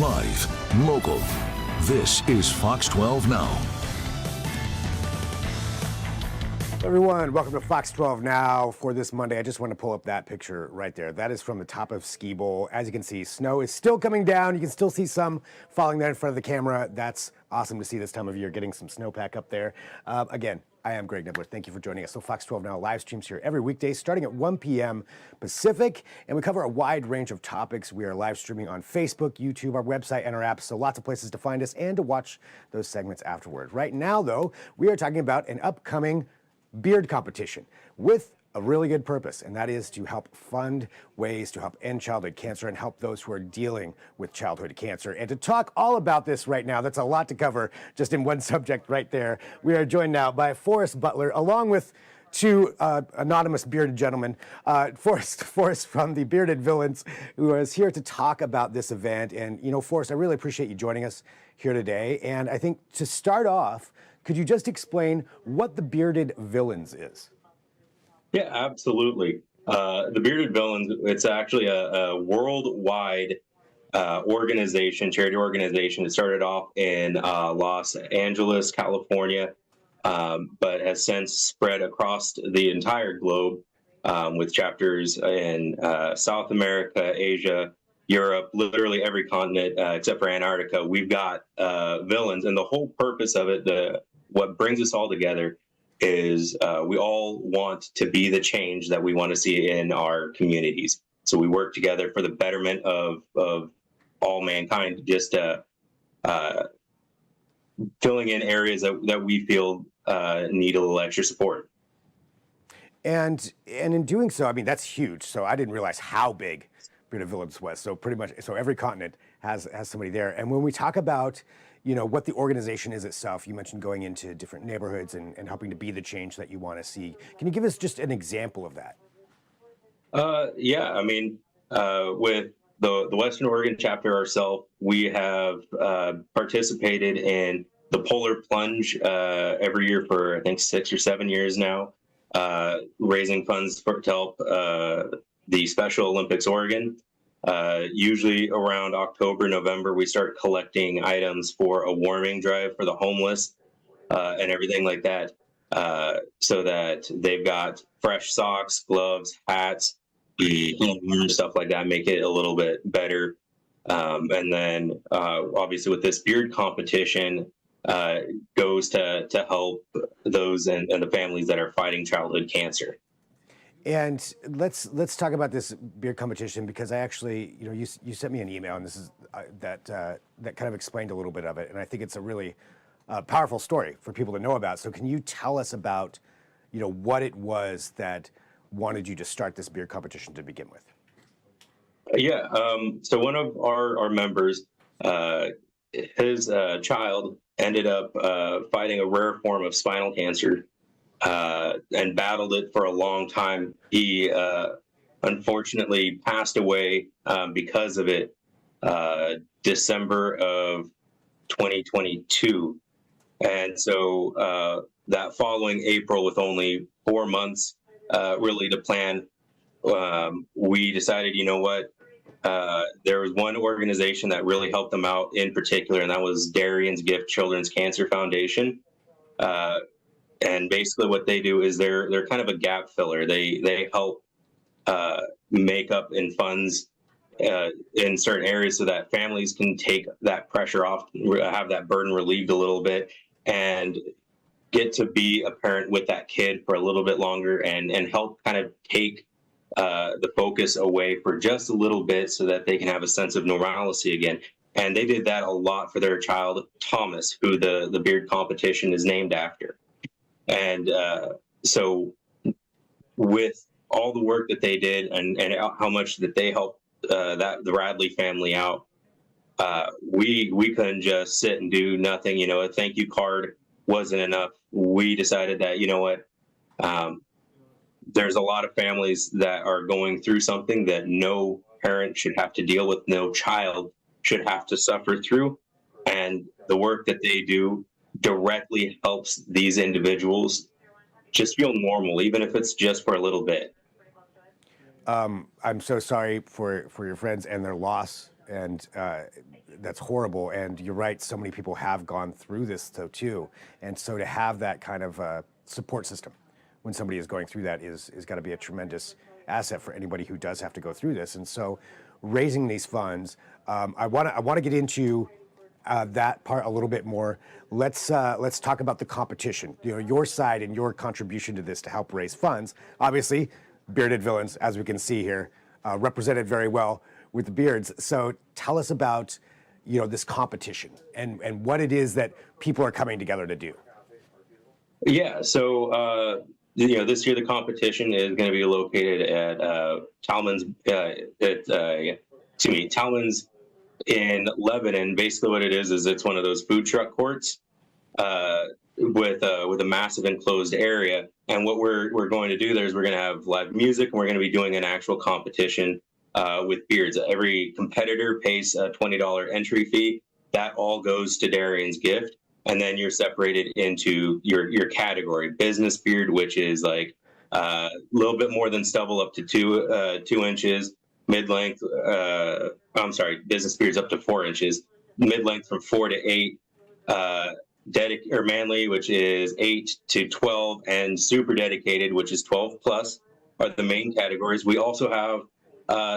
Live, local. This is Fox 12 Now. Everyone, welcome to Fox 12 Now for this Monday. I just want to pull up that picture right there. That is from the top of Ski Bowl. As you can see, snow is still coming down. You can still see some falling there in front of the camera. That's awesome to see this time of year, getting some snowpack up there. Again, I am Greg Nibbler. Thank you for joining us. So Fox 12 Now live streams here every weekday starting at 1 p.m. Pacific, and we cover a wide range of topics. We are live streaming on Facebook, YouTube, our website, and our apps, so lots of places to find us and to watch those segments afterward. Right now, though, we are talking about an upcoming beard competition with a really good purpose, and that is to help fund ways to help end childhood cancer and help those who are dealing with childhood cancer. And to talk all about this right now, that's a lot to cover just in one subject right there. We are joined now by Forrest Butler, along with two anonymous bearded gentlemen. Forrest from the Bearded Villains, who is here to talk about this event. And, you know, Forrest, I really appreciate you joining us here today. And I think to start off, could you just explain what the Bearded Villains is? Yeah, absolutely. The Bearded Villains, it's actually a worldwide organization, charity organization. It started off in Los Angeles, California, but has since spread across the entire globe with chapters in South America, Asia, Europe, literally every continent except for Antarctica. We've got villains, and the whole purpose of it, what brings us all together is we all want to be the change that we want to see in our communities. So we work together for the betterment of all mankind, just filling in areas that we feel need a little extra support. And in doing so, I mean, that's huge. So I didn't realize how big Bearded Villains was. So pretty much, so every continent has somebody there. And when we talk about, you know, what the organization is itself, you mentioned going into different neighborhoods and helping to be the change that you want to see. Can you give us just an example of that? Yeah, I mean, with the Western Oregon chapter ourselves, we have participated in the Polar Plunge every year for, I think, 6 or 7 years now, raising funds to help the Special Olympics Oregon. Usually around October, November, we start collecting items for a warming drive for the homeless and everything like that, so that they've got fresh socks, gloves, hats, stuff like that, make it a little bit better. And then obviously with this beard competition, goes to help those and the families that are fighting childhood cancer. And let's talk about this beard competition, because I actually, you know, you sent me an email, and this is that kind of explained a little bit of it, and I think it's a really powerful story for people to know about. So can you tell us about, you know, what it was that wanted you to start this beard competition to begin with? Yeah, so one of our members, his child ended up fighting a rare form of spinal cancer. And battled it for a long time. He unfortunately passed away because of it December of 2022. And so that following April, with only 4 months really to plan, we decided, you know what, there was one organization that really helped them out in particular, and that was Darian's Gift Children's Cancer Foundation. And basically what they do is they're kind of a gap filler. They help make up in funds in certain areas so that families can take that pressure off, have that burden relieved a little bit, and get to be a parent with that kid for a little bit longer, and help kind of take the focus away for just a little bit so that they can have a sense of normalcy again. And they did that a lot for their child, Thomas, who the beard competition is named after. And so with all the work that they did and how much that they helped the Radley family out, we couldn't just sit and do nothing. You know, a thank you card wasn't enough. We decided that, you know what, there's a lot of families that are going through something that no parent should have to deal with, no child should have to suffer through. And the work that they do directly helps these individuals just feel normal, even if it's just for a little bit. I'm so sorry for your friends and their loss and that's horrible. And you're right, so many people have gone through this though too, and so to have that kind of support system when somebody is going through that is got to be a tremendous asset for anybody who does have to go through this. And so, raising these funds, I want to get into that part a little bit more. Let's talk about the competition. You know, your side and your contribution to this to help raise funds. Obviously, bearded villains, as we can see here, represented very well with the beards. So tell us about, you know, this competition and what it is that people are coming together to do. Yeah. So, you know, this year the competition is going to be located at Talman's. Talman's in Lebanon. Basically, what it is it's one of those food truck courts with a massive enclosed area. And what we're going to do there is we're going to have live music, and we're going to be doing an actual competition with beards. Every competitor pays a $20 entry fee. That all goes to Darian's gift, and then you're separated into your category: business beard, which is like a little bit more than stubble, up to 2 inches. Mid-length, business beards up to 4 inches. Mid-length from 4 to 8. Manly, which is 8 to 12, and super dedicated, which is 12 plus, are the main categories. We also have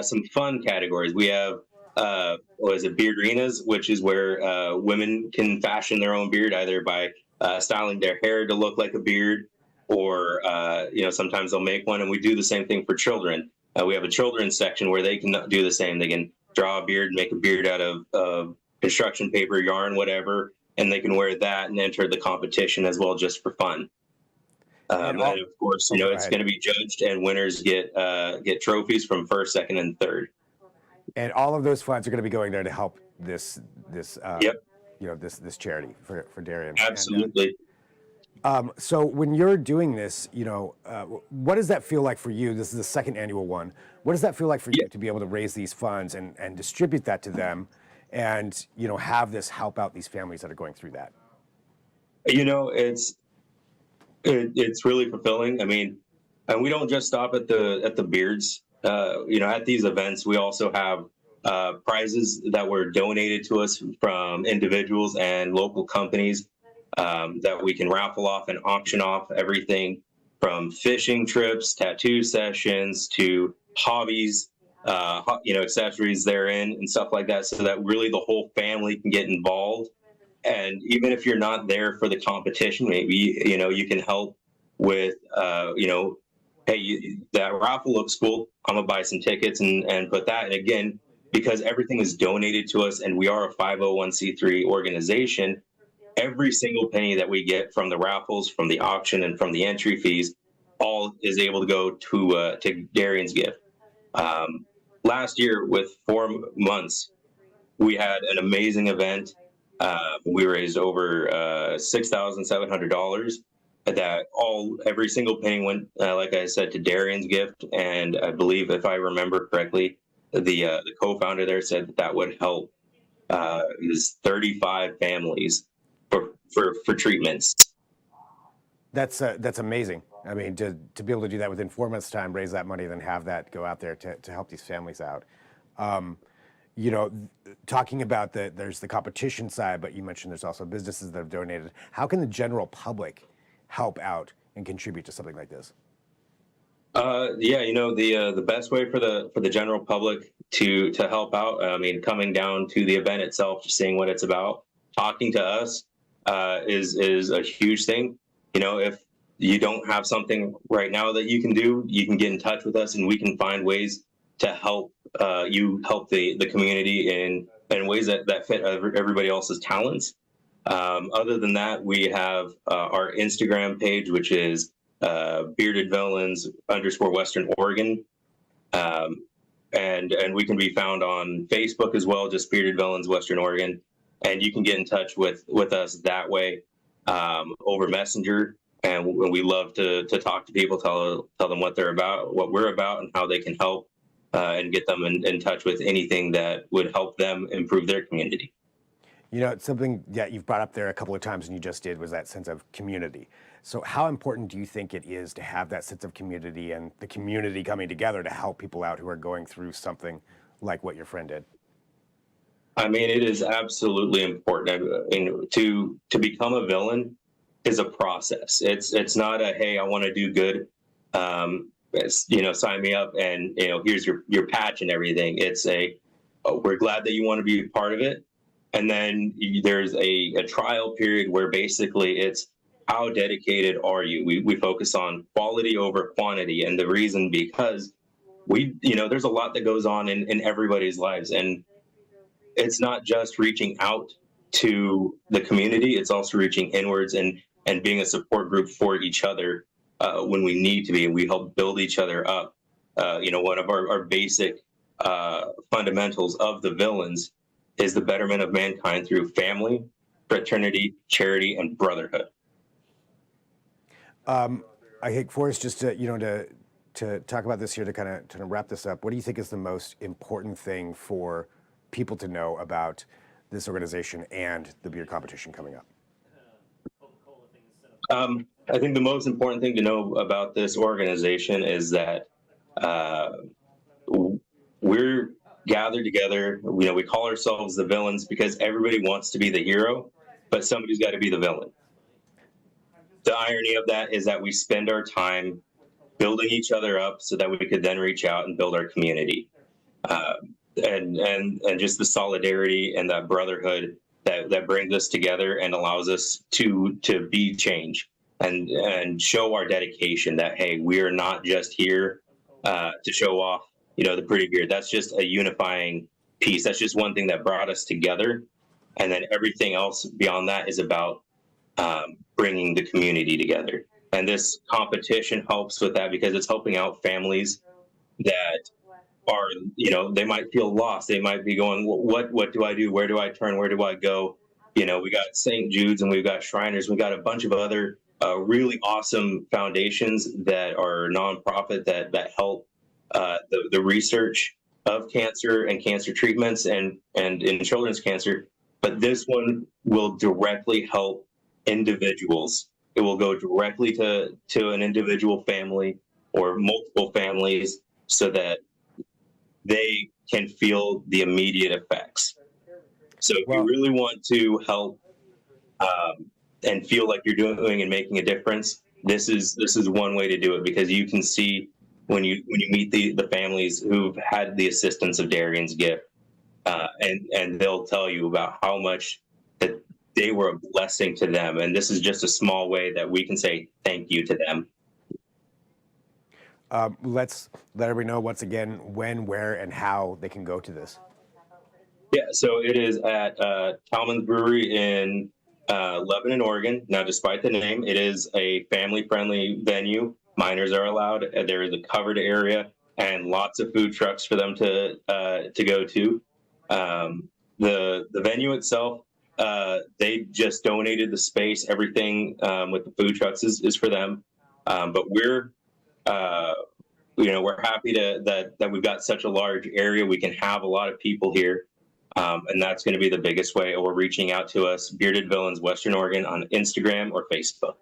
some fun categories. We have bearderinas, which is where women can fashion their own beard, either by styling their hair to look like a beard, or sometimes they'll make one. And we do the same thing for children. We have a children's section where they can do the same. They can draw a beard, make a beard out of construction paper, yarn, whatever, and they can wear that and enter the competition as well, just for fun. And of course, it's going to be judged, and winners get trophies from first, second, and third. And all of those funds are going to be going there to help this Yep. This charity for Darian. Absolutely. So when you're doing this, what does that feel like for you? This is the second annual one. What does that feel like for you to be able to raise these funds and distribute that to them, and have this help out these families that are going through that? It's really fulfilling. I mean, and we don't just stop at the beards. At these events, we also have prizes that were donated to us from individuals and local companies. That we can raffle off and auction off, everything from fishing trips, tattoo sessions, to hobbies, accessories therein and stuff like that, so that really the whole family can get involved. And even if you're not there for the competition, maybe, you can help with, hey, that raffle looks cool. I'm gonna buy some tickets and put that. And again, because everything is donated to us and we are a 501c3 organization, every single penny that we get from the raffles, from the auction, and from the entry fees, all is able to go to Darian's gift. Last year, with 4 months, we had an amazing event. We raised over $6,700. Every single penny went, like I said, to Darian's gift. And I believe, if I remember correctly, the co-founder there said that would help 35 families for treatments. That's amazing. I mean, to be able to do that within 4 months' time, raise that money, then have that go out there to help these families out. Talking about there's the competition side, but you mentioned there's also businesses that have donated. How can the general public help out and contribute to something like this? The best way for the general public to help out, I mean, coming down to the event itself, just seeing what it's about, talking to us is a huge thing. If you don't have something right now that you can do, you can get in touch with us, and we can find ways to help you help the community in ways that fit everybody else's talents. Other than that, we have our Instagram page, which is Bearded Villains _ Western Oregon. And we can be found on Facebook as well, just Bearded Villains Western Oregon. And you can get in touch with us that way over Messenger. And we love to talk to people, tell them what they're about, what we're about, and how they can help, and get them in touch with anything that would help them improve their community. It's something that you've brought up there a couple of times, and you just did, was that sense of community. So how important do you think it is to have that sense of community and the community coming together to help people out who are going through something like what your friend did? I mean, it is absolutely important. To become a villain is a process. It's not a, hey, I want to do good. Sign me up and here's your patch and everything. It's a, oh, we're glad that you want to be a part of it. And then there's a trial period where basically it's, how dedicated are you? We focus on quality over quantity, and the reason because there's a lot that goes on in everybody's lives, and it's not just reaching out to the community, it's also reaching inwards and being a support group for each other when we need to be, and we help build each other up. One of our basic fundamentals of the villains is the betterment of mankind through family, fraternity, charity, and brotherhood. I think, Forrest, just to talk about this here, to kind of wrap this up, what do you think is the most important thing for people to know about this organization and the beer competition coming up? I think the most important thing to know about this organization is that we're gathered together. We call ourselves the villains because everybody wants to be the hero, but somebody's got to be the villain. The irony of that is that we spend our time building each other up so that we could then reach out and build our community. And just the solidarity and that brotherhood that brings us together and allows us to be change and show our dedication that, hey, we are not just here to show off, the pretty beard. That's just a unifying piece. That's just one thing that brought us together. And then everything else beyond that is about bringing the community together. And this competition helps with that because it's helping out families that are, they might feel lost. They might be going, what do I do? Where do I turn? Where do I go? We got St. Jude's and we've got Shriners. We've got a bunch of other really awesome foundations that are nonprofit that help the research of cancer and cancer treatments and in children's cancer. But this one will directly help individuals. It will go directly to an individual family or multiple families so that they can feel the immediate effects. So if you really want to help and feel like you're doing and making a difference, this is one way to do it, because you can see when you meet the families who've had the assistance of Darian's gift, and they'll tell you about how much that they were a blessing to them. And this is just a small way that we can say thank you to them. Let's let everybody know once again when, where, and how they can go to this. Yeah, so it is at Talman's Brewery in Lebanon, Oregon. Now, despite the name, it is a family-friendly venue. Minors are allowed. There is a covered area and lots of food trucks for them to go to. The venue itself, they just donated the space. Everything with the food trucks is for them. But we're happy that we've got such a large area. We can have a lot of people here. And that's going to be the biggest way. Or reaching out to us, Bearded Villains Western Oregon, on Instagram or Facebook.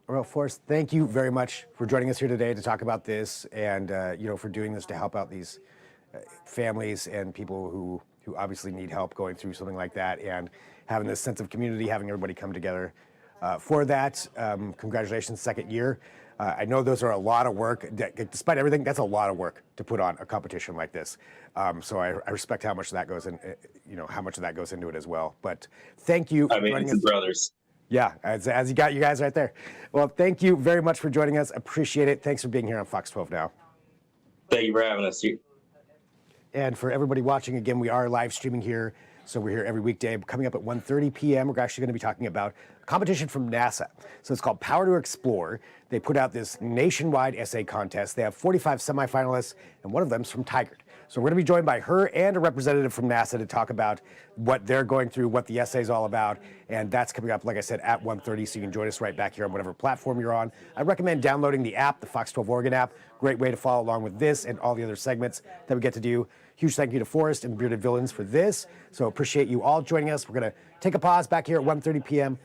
Well, Forrest, thank you very much for joining us here today to talk about this, and for doing this to help out these families and people who obviously need help going through something like that, and having this sense of community, having everybody come together for that. Congratulations, second year. I know those are a lot of work. Despite everything, that's a lot of work to put on a competition like this. So I respect how much that goes in, how much of that goes into it as well. But thank you. I mean, it's the brothers. Yeah, as you got you guys right there. Well, thank you very much for joining us. Appreciate it. Thanks for being here on Fox 12 Now. Thank you for having us. And for everybody watching, again, we are live streaming here. So we're here every weekday. Coming up at 1:30 p.m., we're actually going to be talking about a competition from NASA. So it's called Power to Explore. They put out this nationwide essay contest. They have 45 semifinalists, and one of them's from Tigard. So we're going to be joined by her and a representative from NASA to talk about what they're going through, what the essay is all about. And that's coming up, like I said, at 1:30. So you can join us right back here on whatever platform you're on. I recommend downloading the app, the Fox 12 Oregon app. Great way to follow along with this and all the other segments that we get to do. Huge thank you to Forrest and Bearded Villains for this. So appreciate you all joining us. We're going to take a pause back here at 1:30 p.m.